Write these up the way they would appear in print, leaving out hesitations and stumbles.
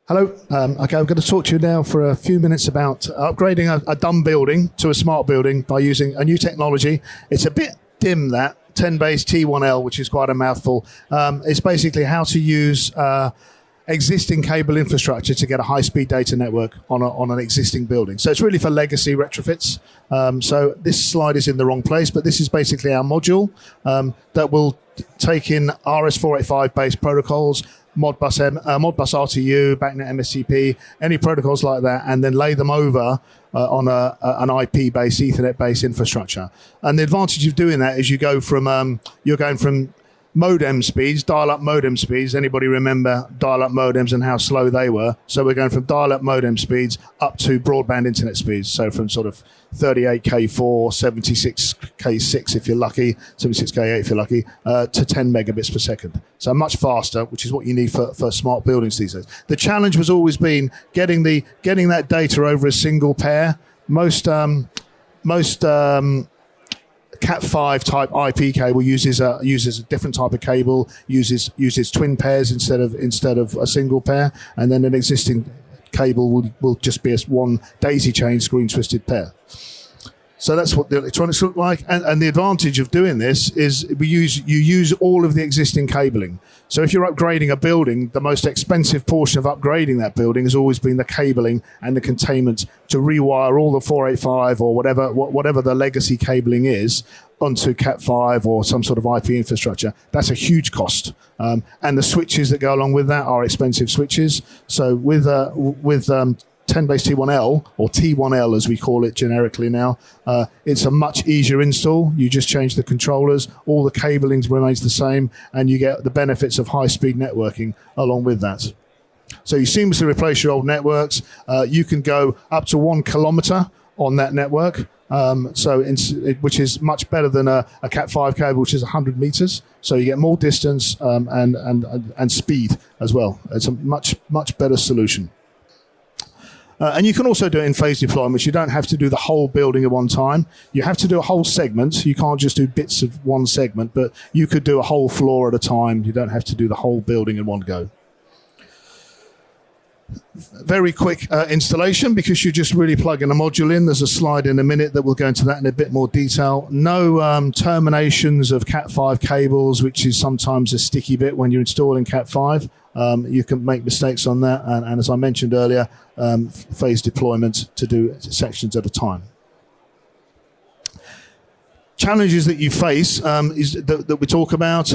Hello. Okay, I'm going to talk to you now for a few minutes about upgrading a dumb building to a smart building by using a new technology. It's a bit dim, that 10BASE-T1L, which is quite a mouthful. It's basically how to use existing cable infrastructure to get a high-speed data network on an existing building. So it's really for legacy retrofits. So this slide is in the wrong place, but this is basically our module that will take in RS485-based protocols, Modbus RTU, BACnet MSTP, any protocols like that, and then lay them over on an IP-based, Ethernet-based infrastructure. And the advantage of doing that is you're going from modem speeds, dial-up modem speeds. Anybody remember dial-up modems and how slow they were? So we're going from dial-up modem speeds up to broadband internet speeds. So from sort of 38K4, 76K6 if you're lucky, 76K8 if you're lucky, to 10 megabits per second. So much faster, which is what you need for smart buildings these days. The challenge has always been getting that data over a single pair. Most Cat5 type IP cable uses a different type of cable, uses twin pairs instead of a single pair, and then an existing cable will just be one daisy chain screen twisted pair. So that's what the electronics look like, and the advantage of doing this is you use all of the existing cabling. So if you're upgrading a building, the most expensive portion of upgrading that building has always been the cabling and the containment to rewire all the 485 or whatever the legacy cabling is onto Cat5 or some sort of IP infrastructure. That's a huge cost, and the switches that go along with that are expensive switches. So with 10BASE-T1L, or T1L as we call it generically now, it's a much easier install. You just change the controllers, all the cabling remains the same, and you get the benefits of high-speed networking along with that. So you seamlessly replace your old networks. You can go up to 1 kilometer on that network, which is much better than a Cat5 cable, which is 100 meters. So you get more distance and speed as well. It's a much better solution. And you can also do it in phase deployments. You don't have to do the whole building at one time. You have to do a whole segment. You can't just do bits of one segment, but you could do a whole floor at a time. You don't have to do the whole building in one go. Very quick installation, because you just really plug in a module in. There's a slide in a minute that will go into that in a bit more detail. No terminations of Cat5 cables, which is sometimes a sticky bit when you're installing Cat5. You can make mistakes on that, and as I mentioned earlier, phase deployment to do sections at a time. Challenges that you face that we talk about,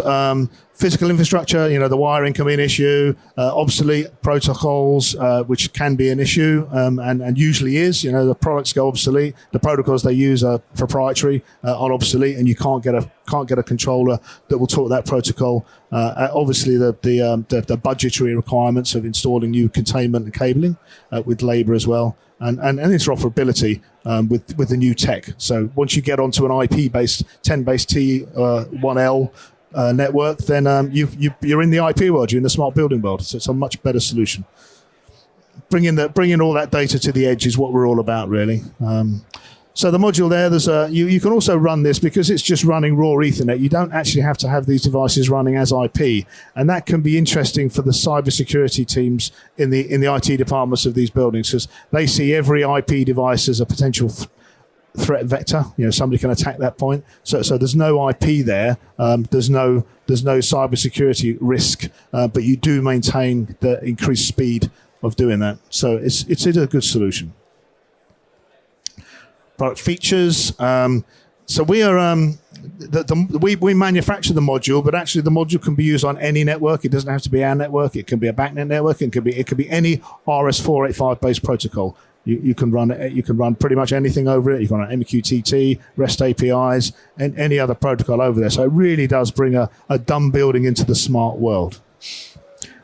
physical infrastructure, the wiring can be an issue, obsolete protocols, which can be an issue, and usually is. The products go obsolete, the protocols they use are proprietary, are obsolete, and you can't get a controller that will talk that protocol. Obviously, the budgetary requirements of installing new containment and cabling with labor as well. And interoperability with the new tech. So once you get onto an IP-based 10BASE-T1L network, then you're in the IP world, you're in the smart building world. So it's a much better solution. Bringing all that data to the edge is what we're all about, really. So the module there, you can also run this because it's just running raw Ethernet. You don't actually have to have these devices running as IP, and that can be interesting for the cybersecurity teams in the IT departments of these buildings, because they see every IP device as a potential threat vector. Somebody can attack that point. So there's no IP there. There's no cybersecurity risk, but you do maintain the increased speed of doing that. So it's a good solution. Product features. So we are we manufacture the module, but actually the module can be used on any network. It doesn't have to be our network. It can be a BACnet network. It could be any RS485 based protocol. You can run pretty much anything over it. You can run MQTT, REST APIs, and any other protocol over there. So it really does bring a dumb building into the smart world.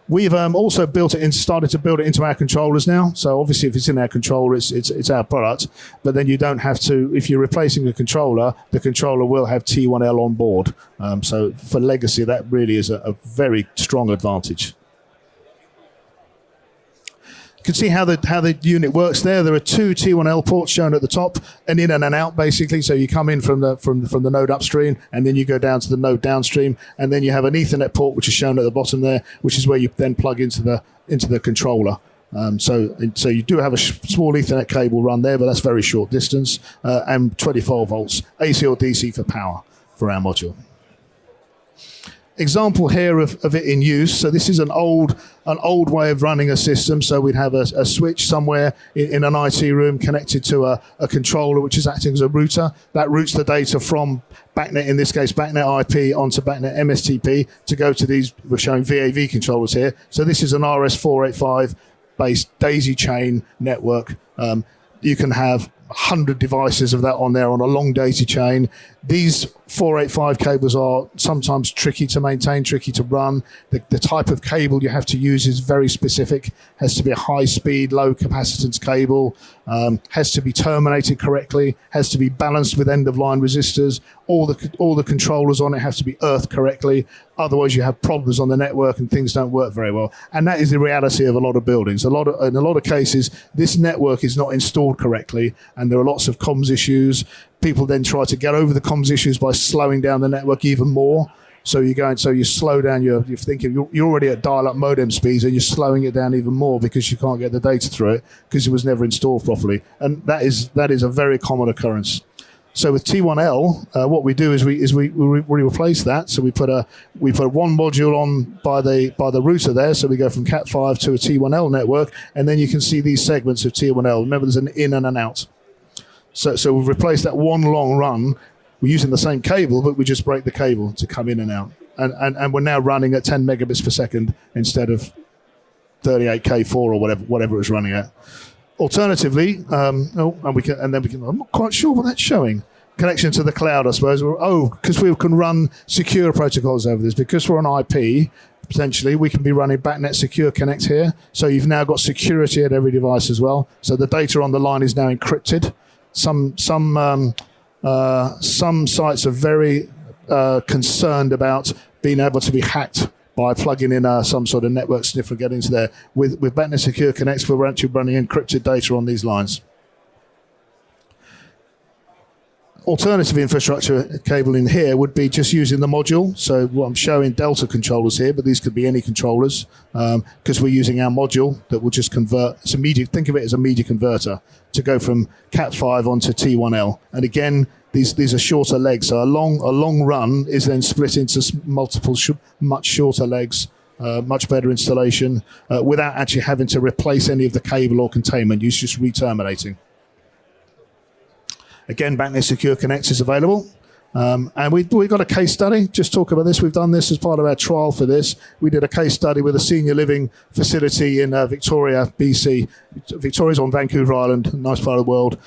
We've also started to build it into our controllers now. So obviously, if it's in our controller, it's our product. But then you don't have to. If you're replacing the controller will have T1L on board. So for legacy, that really is a very strong advantage. You can see how the unit works there. There are 2 T1L ports shown at the top, an in and an out basically. So you come in from the node upstream, and then you go down to the node downstream, and then you have an Ethernet port which is shown at the bottom there, which is where you then plug into the controller. So you do have a small Ethernet cable run there, but that's very short distance, and 24 volts AC or DC for power for our module. Example here of it in use. So this is an old way of running a system. So we'd have a switch somewhere in an IT room connected to a controller which is acting as a router that routes the data from BACnet, in this case BACnet IP, onto BACnet MSTP to go to these. We're showing VAV controllers here. So this is an RS485 based daisy chain network. You can have 100 devices of that on there on a long daisy chain. These 485 cables are sometimes tricky to maintain, tricky to run. The type of cable you have to use is very specific. Has to be a high speed, low capacitance cable, has to be terminated correctly, has to be balanced with end of line resistors. All the controllers on it have to be earthed correctly. Otherwise you have problems on the network and things don't work very well. And that is the reality of a lot of buildings. In a lot of cases, this network is not installed correctly and there are lots of comms issues. People then try to get over the comms issues by slowing down the network even more. So you slow down you're thinking you're already at dial-up modem speeds and you're slowing it down even more because you can't get the data through it because it was never installed properly. And that is a very common occurrence. So with T1L, what we do is we replace that. So we put one module on by the router there. So we go from Cat5 to a T1L network, and then you can see these segments of T1L. Remember, there's an in and an out. So we've replaced that one long run. We're using the same cable, but we just break the cable to come in and out. And we're now running at 10 megabits per second instead of 38K4 or whatever it was running at. Alternatively, I'm not quite sure what that's showing. Connection to the cloud, I suppose. Because we can run secure protocols over this. Because we're on IP, potentially, we can be running BACnet Secure Connect here. So you've now got security at every device as well. So the data on the line is now encrypted. Some sites are very concerned about being able to be hacked by plugging in some sort of network sniffer and getting into there. With BACnet Secure Connects, we're actually running encrypted data on these lines. Alternative infrastructure cabling here would be just using the module. So what I'm showing Delta controllers here, but these could be any controllers because we're using our module that will just convert. It's a media. Think of it as a media converter to go from Cat5 onto T1L. And again, these are shorter legs. So a long run is then split into multiple much shorter legs. Much better installation without actually having to replace any of the cable or containment. You're just re-terminating. Again, BACnet Secure Connect is available. And we got a case study. Just talk about this. We've done this as part of our trial for this. We did a case study with a senior living facility in Victoria, BC. Victoria's on Vancouver Island, a nice part of the world.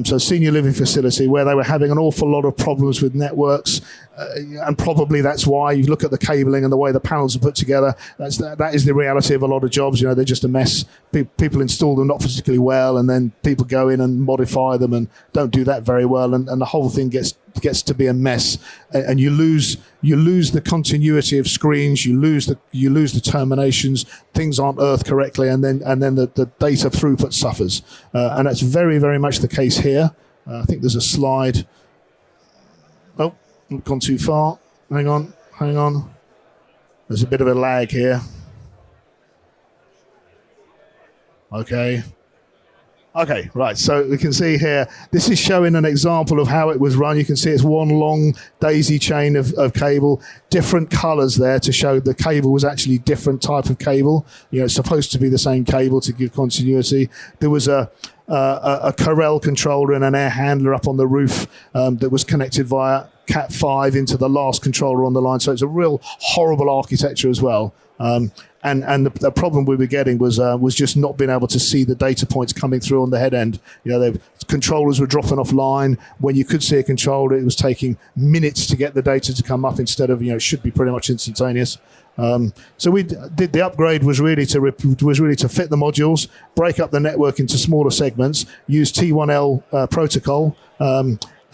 So senior living facility where they were having an awful lot of problems with networks. And probably that's why you look at the cabling and the way the panels are put together. That is the reality of a lot of jobs. You know, they're just a mess. People install them not particularly well, and then people go in and modify them and don't do that very well, and the whole thing gets to be a mess, and you lose the continuity of screens. You lose the terminations. Things aren't earthed correctly, and then the data throughput suffers, and that's very, very much the case here. I think there's a slide. Oh, I've gone too far. Hang on. There's a bit of a lag here. Okay, right, so we can see here, this is showing an example of how it was run. You can see it's one long daisy chain of cable, different colors there to show the cable was actually different type of cable. You know, it's supposed to be the same cable to give continuity. There was a Corel controller and an air handler up on the roof that was connected via Cat5 into the last controller on the line. So it's a real horrible architecture as well. And the problem we were getting was just not being able to see the data points coming through on the head end. You know, the controllers were dropping offline. When you could see a controller, it was taking minutes to get the data to come up instead of, it should be pretty much instantaneous. So we did the upgrade was really to fit the modules, break up the network into smaller segments, use T1L protocol.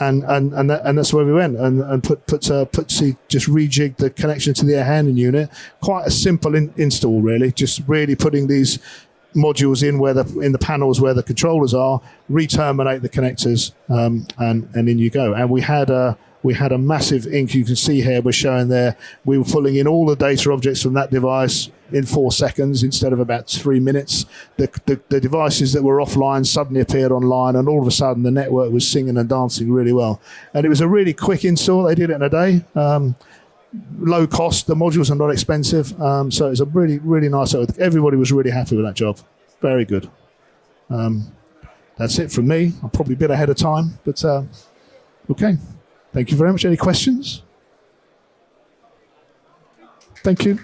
And that's where we went and just rejigged the connection to the air handling unit. Quite a simple install, really. Just really putting these modules in the panels where the controllers are, re-terminate the connectors, and in you go. And we had a massive ink. You can see here we're showing there. We were pulling in all the data objects from that device, in 4 seconds instead of about 3 minutes. The devices that were offline suddenly appeared online, and all of a sudden the network was singing and dancing really well. And it was a really quick install. They did it in a day. Low cost. The modules are not expensive. So it was a really, really nice. Everybody was really happy with that job. Very good. That's it from me. I'm probably a bit ahead of time, but okay. Thank you very much. Any questions? Thank you.